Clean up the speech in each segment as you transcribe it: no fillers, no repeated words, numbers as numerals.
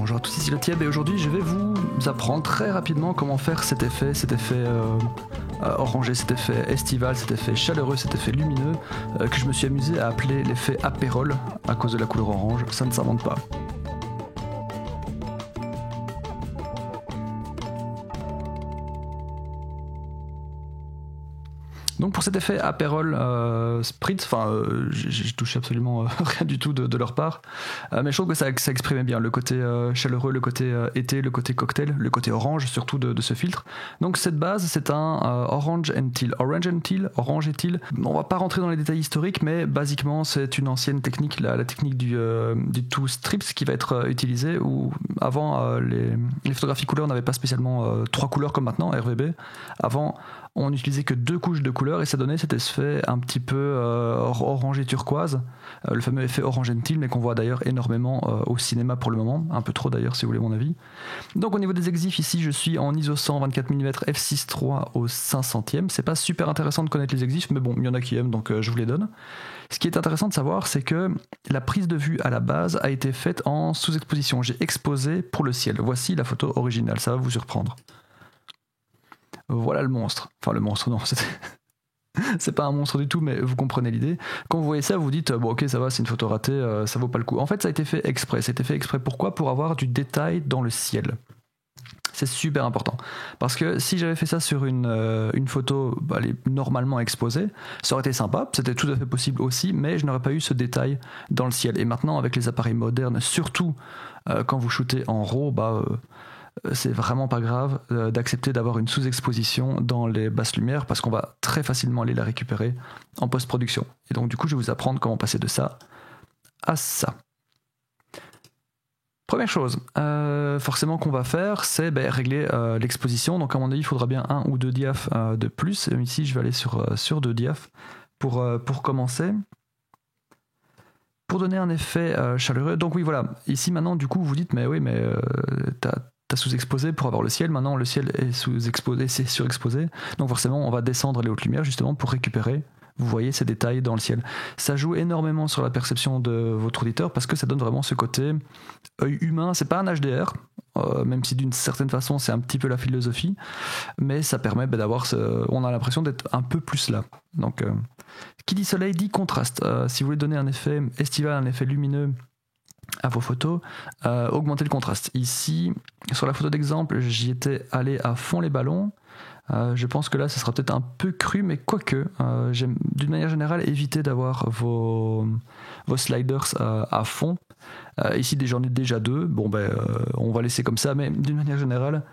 Bonjour à tous, ici le Tieb et aujourd'hui je vais vous apprendre très rapidement comment faire cet effet orangé, cet effet estival, cet effet chaleureux, cet effet lumineux que je me suis amusé à appeler l'effet apérole à cause de la couleur orange, ça ne s'invente pas. Donc pour cet effet apérole spritz, j'ai touché absolument rien du tout de leur part, mais je trouve que ça exprimait bien le côté chaleureux, le côté été, le côté cocktail, le côté orange surtout de ce filtre. Donc cette base c'est un orange and teal, orange et teal. On va pas rentrer dans les détails historiques, mais basiquement c'est une ancienne technique, la technique du two strips qui va être utilisée, où avant les photographies couleurs n'avaient pas spécialement trois couleurs comme maintenant, RVB. Avant on n'utilisait que deux couches de couleurs et ça donnait cet effet un petit peu orangé turquoise, le fameux effet orange and teal, mais qu'on voit d'ailleurs énormément au cinéma pour le moment, un peu trop d'ailleurs si vous voulez mon avis. Donc au niveau des exifs, ici je suis en ISO 100 24 mm f6.3 au 500e. C'est pas super intéressant de connaître les exifs, mais bon, il y en a qui aiment, donc je vous les donne. Ce qui est intéressant de savoir, c'est que la prise de vue à la base a été faite en sous-exposition. J'ai exposé pour le ciel. Voici la photo originale, ça va vous surprendre. Voilà le monstre. Enfin le monstre, non, c'est pas un monstre du tout, mais vous comprenez l'idée. Quand vous voyez ça, vous dites bon ok ça va, c'est une photo ratée, ça vaut pas le coup. En fait ça a été fait exprès. C'était fait exprès pourquoi ? Pour avoir du détail dans le ciel. C'est super important. Parce que si j'avais fait ça sur une photo normalement exposée, ça aurait été sympa, c'était tout à fait possible aussi, mais je n'aurais pas eu ce détail dans le ciel. Et maintenant avec les appareils modernes, surtout quand vous shootez en RAW, c'est vraiment pas grave d'accepter d'avoir une sous-exposition dans les basses lumières parce qu'on va très facilement aller la récupérer en post-production. Et donc du coup je vais vous apprendre comment passer de ça à ça. Première chose forcément qu'on va faire, c'est régler l'exposition. Donc à mon avis il faudra bien un ou deux diaphes de plus. Et ici je vais aller sur deux diaphes pour commencer. Pour donner un effet chaleureux. Donc oui voilà, ici maintenant du coup vous dites mais oui mais t'as sous-exposé pour avoir le ciel, maintenant le ciel est sous-exposé, c'est surexposé, donc forcément on va descendre les hautes lumières justement pour récupérer, vous voyez ces détails dans le ciel. Ça joue énormément sur la perception de votre auditeur parce que ça donne vraiment ce côté œil humain, c'est pas un HDR, même si d'une certaine façon c'est un petit peu la philosophie, mais ça permet d'avoir on a l'impression d'être un peu plus là. Donc qui dit soleil dit contraste. Si vous voulez donner un effet estival, un effet lumineux à vos photos, augmenter le contraste. Ici, sur la photo d'exemple, j'y étais allé à fond les ballons. Je pense que là, ce sera peut-être un peu cru, mais quoique, j'aime d'une manière générale éviter d'avoir vos sliders à fond. Ici, j'en ai déjà deux. Bon, on va laisser comme ça, mais d'une manière générale,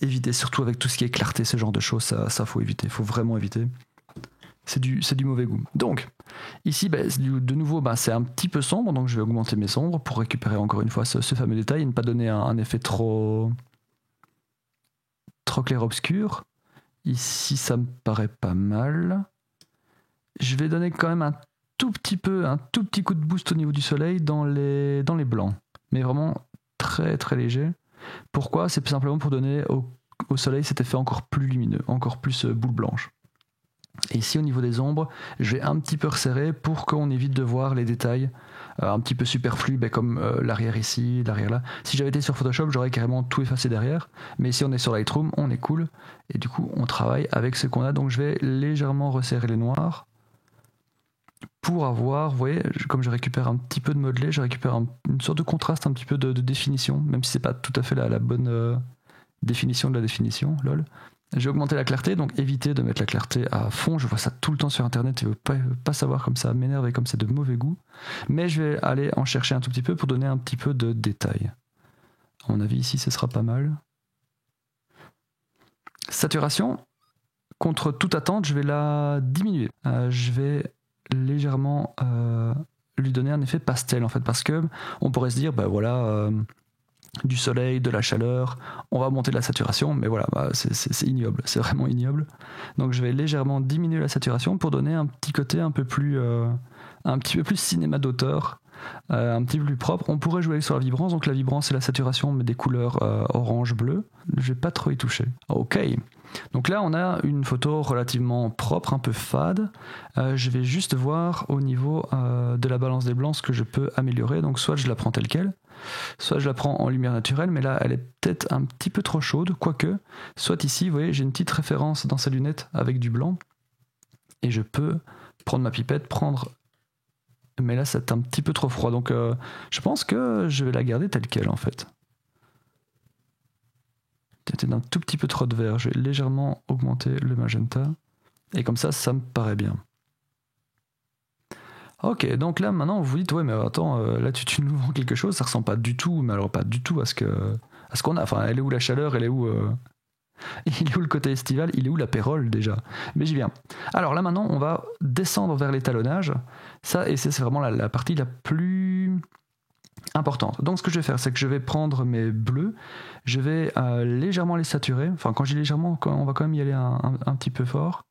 éviter, surtout avec tout ce qui est clarté, ce genre de choses, ça faut éviter, faut vraiment éviter. C'est du mauvais goût. Donc, ici, de nouveau, c'est un petit peu sombre, donc je vais augmenter mes sombres pour récupérer encore une fois ce fameux détail et ne pas donner un effet trop clair-obscur. Ici, ça me paraît pas mal. Je vais donner quand même un tout petit coup de boost au niveau du soleil dans les blancs, mais vraiment très très léger. Pourquoi ? C'est simplement pour donner au soleil cet effet encore plus lumineux, encore plus boule blanche. Et ici au niveau des ombres, je vais un petit peu resserrer pour qu'on évite de voir les détails un petit peu superflus, comme l'arrière ici, l'arrière là. Si j'avais été sur Photoshop, j'aurais carrément tout effacé derrière, mais ici on est sur Lightroom, on est cool, et du coup on travaille avec ce qu'on a, donc je vais légèrement resserrer les noirs pour avoir, vous voyez, comme je récupère un petit peu de modelé, je récupère une sorte de contraste, un petit peu de définition, même si c'est pas tout à fait la bonne définition de la définition, lol. J'ai augmenté la clarté, donc évitez de mettre la clarté à fond. Je vois ça tout le temps sur internet et je veux pas savoir comme ça, m'énerve et comme c'est de mauvais goût. Mais je vais aller en chercher un tout petit peu pour donner un petit peu de détail. À mon avis, ici, ce sera pas mal. Saturation, contre toute attente, je vais la diminuer. Je vais légèrement lui donner un effet pastel, en fait, parce que on pourrait se dire, du soleil, de la chaleur, on va monter la saturation, mais voilà, c'est ignoble, c'est vraiment ignoble. Donc je vais légèrement diminuer la saturation pour donner un petit côté un petit peu plus cinéma d'auteur, un petit peu plus propre. On pourrait jouer sur la vibrance, donc la vibrance c'est la saturation, mais des couleurs orange-bleu. Je vais pas trop y toucher. Ok, Donc là, on a une photo relativement propre, un peu fade. Je vais juste voir au niveau de la balance des blancs ce que je peux améliorer. Donc soit je la prends telle quelle, soit je la prends en lumière naturelle, mais là, elle est peut-être un petit peu trop chaude, quoique. Soit ici, vous voyez, j'ai une petite référence dans ces lunettes avec du blanc. Et je peux prendre ma pipette, mais là, c'est un petit peu trop froid. Donc je pense que je vais la garder telle quelle, en fait. C'était un tout petit peu trop de vert. Je vais légèrement augmenter le magenta. Et comme ça me paraît bien. Ok, donc là, maintenant, vous vous dites, ouais, mais attends, là, tu nous vends quelque chose, ça ressemble pas du tout, mais alors pas du tout à ce qu'on a. Enfin, elle est où la chaleur, elle est où... Il est où le côté estival? Il est où l'apérole déjà? Mais j'y viens. Alors là maintenant, on va descendre vers l'étalonnage. Ça, et c'est vraiment la partie la plus importante. Donc ce que je vais faire, c'est que je vais prendre mes bleus, je vais légèrement les saturer. Enfin, quand je dis légèrement, on va quand même y aller un petit peu fort.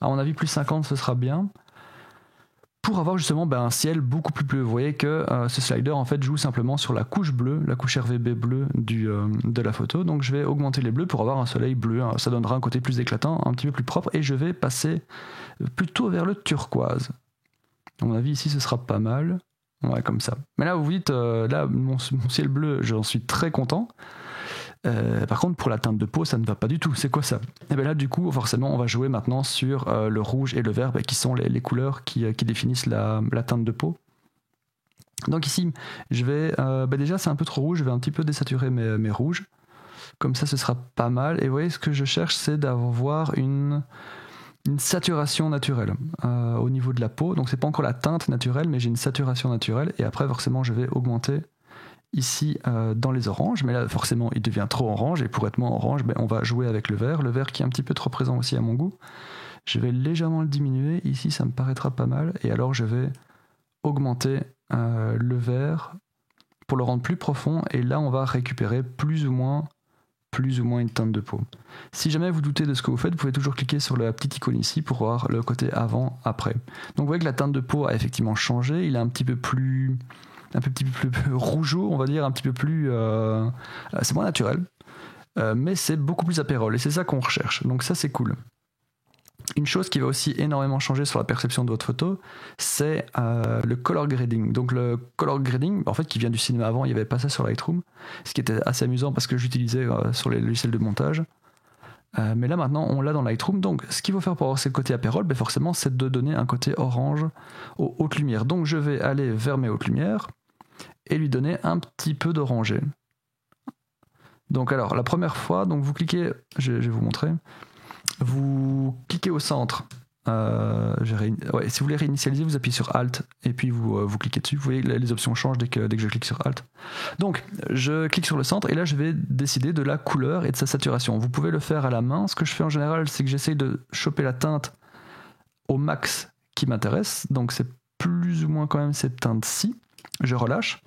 À mon avis, plus 50, ce sera bien. Pour avoir justement un ciel beaucoup plus bleu. Vous voyez que ce slider en fait joue simplement sur la couche bleue, la couche RVB bleue de la photo. Donc je vais augmenter les bleus pour avoir un soleil bleu. Ça donnera un côté plus éclatant, un petit peu plus propre. Et je vais passer plutôt vers le turquoise. À mon avis ici ce sera pas mal. Ouais, comme ça. Mais là vous vous dites, là mon ciel bleu, j'en suis très content. Par contre pour la teinte de peau ça ne va pas du tout, c'est quoi ça? Et bien là du coup forcément on va jouer maintenant sur le rouge et le vert qui sont les couleurs qui définissent la teinte de peau. Donc ici je vais déjà c'est un peu trop rouge, je vais un petit peu désaturer mes rouges, comme ça ce sera pas mal. Et vous voyez ce que je cherche c'est d'avoir une saturation naturelle au niveau de la peau, donc c'est pas encore la teinte naturelle mais j'ai une saturation naturelle. Et après forcément je vais augmenter ici dans les oranges, mais là forcément il devient trop orange, et pour être moins orange on va jouer avec le vert qui est un petit peu trop présent aussi à mon goût. Je vais légèrement le diminuer, ici ça me paraîtra pas mal, et alors je vais augmenter le vert pour le rendre plus profond, et là on va récupérer plus ou moins une teinte de peau. Si jamais vous doutez de ce que vous faites, vous pouvez toujours cliquer sur la petite icône ici pour voir le côté avant-après. Donc vous voyez que la teinte de peau a effectivement changé, il est un petit peu plus rougeau, on va dire, un petit peu plus... c'est moins naturel, mais c'est beaucoup plus apérole, et c'est ça qu'on recherche, donc ça c'est cool. Une chose qui va aussi énormément changer sur la perception de votre photo, c'est le color grading. Donc le color grading, en fait, qui vient du cinéma avant, il n'y avait pas ça sur Lightroom, ce qui était assez amusant parce que j'utilisais sur les logiciels de montage. Mais là maintenant on l'a dans Lightroom, donc ce qu'il faut faire pour avoir ce côté apérole, forcément c'est de donner un côté orange aux hautes lumières. Donc je vais aller vers mes hautes lumières et lui donner un petit peu d'orangé. Donc alors la première fois, donc vous cliquez, je vais vous montrer, vous cliquez au centre. Si vous voulez réinitialiser, vous appuyez sur Alt et puis vous cliquez dessus. Vous voyez les options changent dès que je clique sur Alt. Donc je clique sur le centre et là je vais décider de la couleur et de sa saturation. Vous pouvez le faire à la main. Ce que je fais en général, c'est que j'essaye de choper la teinte au max qui m'intéresse. Donc c'est plus ou moins quand même cette teinte-ci. Je relâche.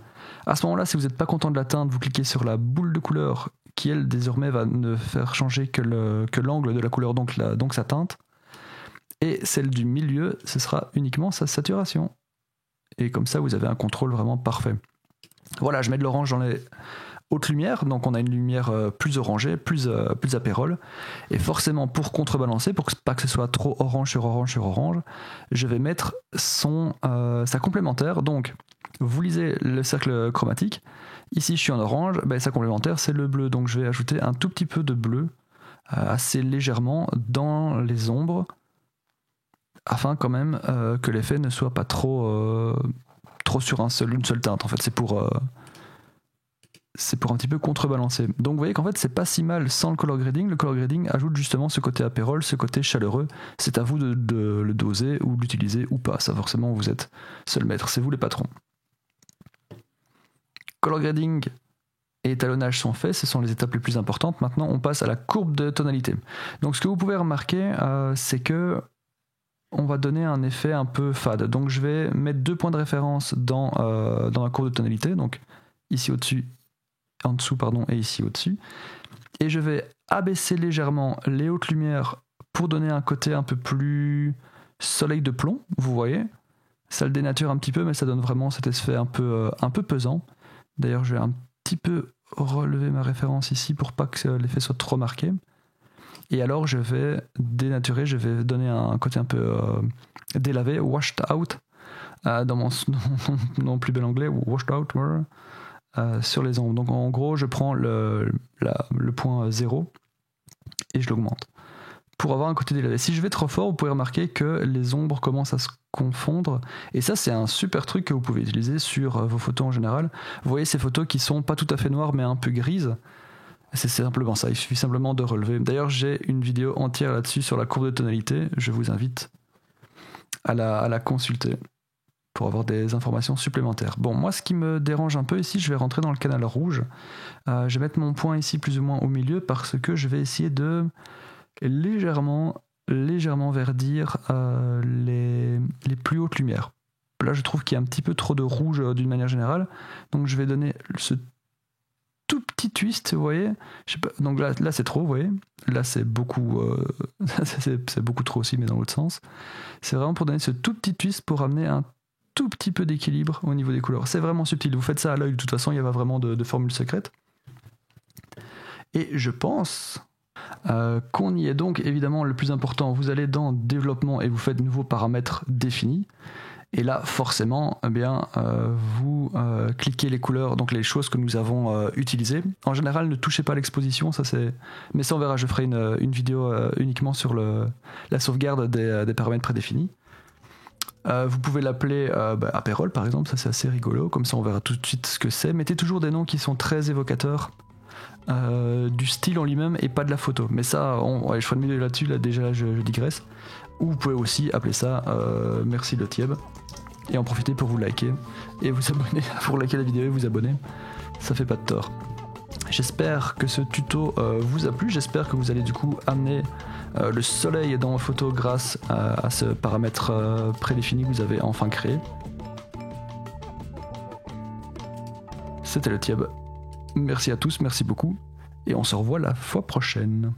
À ce moment-là, si vous n'êtes pas content de la teinte, vous cliquez sur la boule de couleur qui, elle, désormais va ne faire changer que l'angle de la couleur, donc sa teinte. Et celle du milieu, ce sera uniquement sa saturation. Et comme ça, vous avez un contrôle vraiment parfait. Voilà, je mets de l'orange dans les hautes lumières, donc on a une lumière plus orangée, plus apérole. Et forcément, pour contrebalancer, pour pas que ce soit trop orange sur orange sur orange, je vais mettre sa complémentaire. Donc, vous lisez le cercle chromatique. Ici, je suis en orange, sa complémentaire, c'est le bleu. Donc, je vais ajouter un tout petit peu de bleu, assez légèrement, dans les ombres, afin quand même que l'effet ne soit pas trop sur une seule teinte. En fait, c'est pour un petit peu contrebalancer. Donc vous voyez qu'en fait c'est pas si mal sans le color grading. Le color grading ajoute justement ce côté apérole, ce côté chaleureux. C'est à vous de le doser ou de l'utiliser ou pas. Ça forcément vous êtes seul maître, c'est vous les patrons. Color grading et étalonnage sont faits, ce sont les étapes les plus importantes. Maintenant on passe à la courbe de tonalité. Donc ce que vous pouvez remarquer c'est que on va donner un effet un peu fade. Donc je vais mettre 2 points de référence dans la courbe de tonalité, donc ici au-dessus, en dessous pardon, et ici au-dessus. Et je vais abaisser légèrement les hautes lumières pour donner un côté un peu plus soleil de plomb, vous voyez. Ça le dénature un petit peu, mais ça donne vraiment cet effet un peu pesant. D'ailleurs, je vais un petit peu relever ma référence ici pour pas que l'effet soit trop marqué. Et alors je vais dénaturer, je vais donner un côté un peu délavé, washed out, dans mon nom plus bel anglais, washed out, sur les ombres. Donc en gros, je prends le point 0 et je l'augmente pour avoir un côté délavé. Si je vais trop fort, vous pouvez remarquer que les ombres commencent à se confondre, et ça c'est un super truc que vous pouvez utiliser sur vos photos en général. Vous voyez ces photos qui sont pas tout à fait noires mais un peu grises, c'est simplement ça, il suffit simplement de relever. D'ailleurs j'ai une vidéo entière là-dessus sur la courbe de tonalité, je vous invite à la consulter pour avoir des informations supplémentaires. Bon, moi ce qui me dérange un peu ici, je vais rentrer dans le canal rouge, je vais mettre mon point ici plus ou moins au milieu parce que je vais essayer de légèrement verdir les plus hautes lumières. Là je trouve qu'il y a un petit peu trop de rouge d'une manière générale, donc je vais donner ce tout petit twist, vous voyez. Je sais pas, donc là c'est trop, vous voyez. Là c'est beaucoup c'est beaucoup trop aussi, mais dans l'autre sens. C'est vraiment pour donner ce tout petit twist pour amener un tout petit peu d'équilibre au niveau des couleurs. C'est vraiment subtil, vous faites ça à l'œil, de toute façon il n'y a pas vraiment de formule secrète. Et je pense qu'on y est. Donc évidemment le plus important, vous allez dans développement et vous faites nouveaux paramètres définis, et là forcément vous cliquez les couleurs, donc les choses que nous avons utilisées. En général ne touchez pas l'exposition, mais ça on verra, je ferai une vidéo uniquement sur la sauvegarde des paramètres prédéfinis. Vous pouvez l'appeler Aperol par exemple, ça c'est assez rigolo, comme ça on verra tout de suite ce que c'est. Mettez toujours des noms qui sont très évocateurs du style en lui-même et pas de la photo, mais ça je ferai une vidéo là-dessus, là déjà je digresse. Ou vous pouvez aussi appeler ça Merci le Tieb et en profiter pour vous liker et vous abonner, pour liker la vidéo et vous abonner, ça fait pas de tort. J'espère que ce tuto vous a plu, j'espère que vous allez du coup amener le soleil dans vos photos grâce à ce paramètre prédéfini que vous avez enfin créé. C'était le Tieb. Merci à tous, merci beaucoup, et on se revoit la fois prochaine.